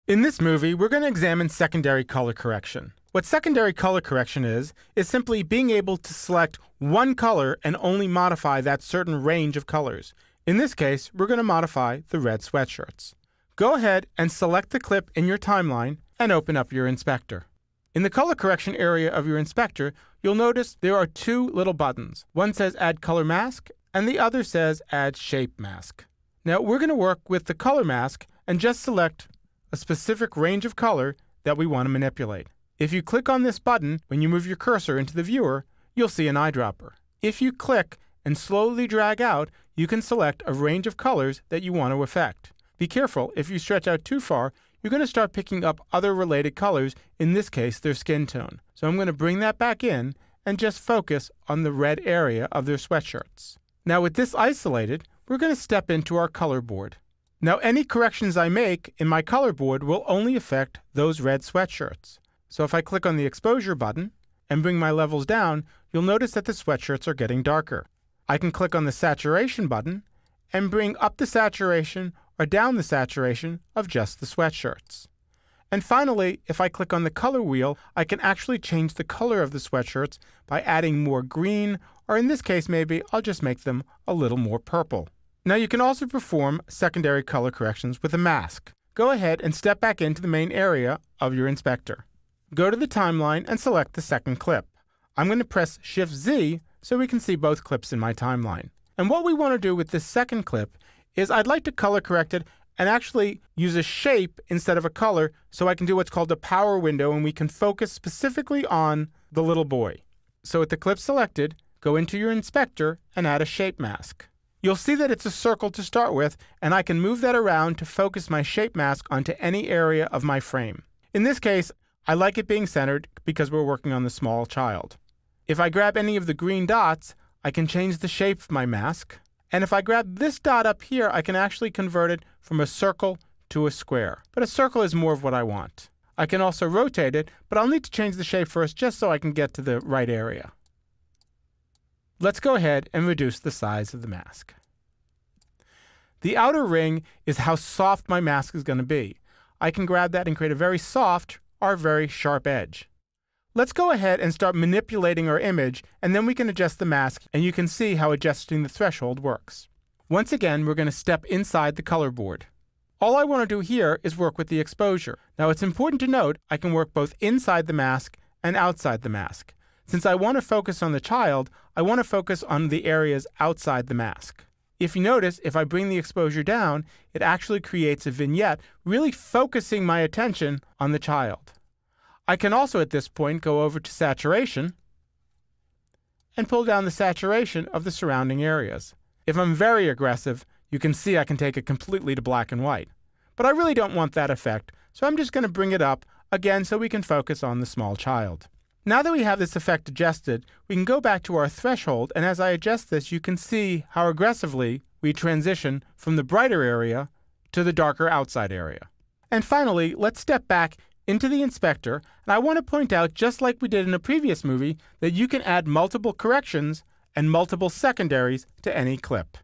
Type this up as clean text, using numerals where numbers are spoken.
In this movie, we're going to examine secondary color correction. What secondary color correction is simply being able to select one color and only modify that certain range of colors. In this case, we're going to modify the red sweatshirts. Go ahead and select the clip in your timeline and open up your inspector. In the color correction area of your inspector, you'll notice there are two little buttons. One says Add Color Mask, and the other says Add Shape Mask. Now, we're going to work with the color mask and just select a specific range of color that we want to manipulate. If you click on this button, when you move your cursor into the viewer, you'll see an eyedropper. If you click and slowly drag out, you can select a range of colors that you want to affect. Be careful, if you stretch out too far, you're going to start picking up other related colors, in this case, their skin tone. So I'm going to bring that back in and just focus on the red area of their sweatshirts. Now with this isolated, we're going to step into our color board. Now any corrections I make in my color board will only affect those red sweatshirts. So if I click on the exposure button and bring my levels down, you'll notice that the sweatshirts are getting darker. I can click on the saturation button and bring up the saturation or down the saturation of just the sweatshirts. And finally, if I click on the color wheel, I can actually change the color of the sweatshirts by adding more green, or in this case maybe I'll just make them a little more purple. Now you can also perform secondary color corrections with a mask. Go ahead and step back into the main area of your inspector. Go to the timeline and select the second clip. I'm going to press Shift-Z so we can see both clips in my timeline. And what we want to do with this second clip is I'd like to color correct it and actually use a shape instead of a color so I can do what's called a power window and we can focus specifically on the little boy. So with the clip selected, go into your inspector and add a shape mask. You'll see that it's a circle to start with, and I can move that around to focus my shape mask onto any area of my frame. In this case, I like it being centered because we're working on the small child. If I grab any of the green dots, I can change the shape of my mask. And if I grab this dot up here, I can actually convert it from a circle to a square. But a circle is more of what I want. I can also rotate it, but I'll need to change the shape first just so I can get to the right area. Let's go ahead and reduce the size of the mask. The outer ring is how soft my mask is going to be. I can grab that and create a very soft or very sharp edge. Let's go ahead and start manipulating our image, and then we can adjust the mask, and you can see how adjusting the threshold works. Once again, we're going to step inside the color board. All I want to do here is work with the exposure. Now it's important to note I can work both inside the mask and outside the mask. Since I want to focus on the child, I want to focus on the areas outside the mask. If you notice, if I bring the exposure down, it actually creates a vignette, really focusing my attention on the child. I can also at this point go over to saturation and pull down the saturation of the surrounding areas. If I'm very aggressive, you can see I can take it completely to black and white. But I really don't want that effect, so I'm just going to bring it up again so we can focus on the small child. Now that we have this effect adjusted, we can go back to our threshold, and as I adjust this, you can see how aggressively we transition from the brighter area to the darker outside area. And finally, let's step back into the inspector, and I want to point out, just like we did in a previous movie, that you can add multiple corrections and multiple secondaries to any clip.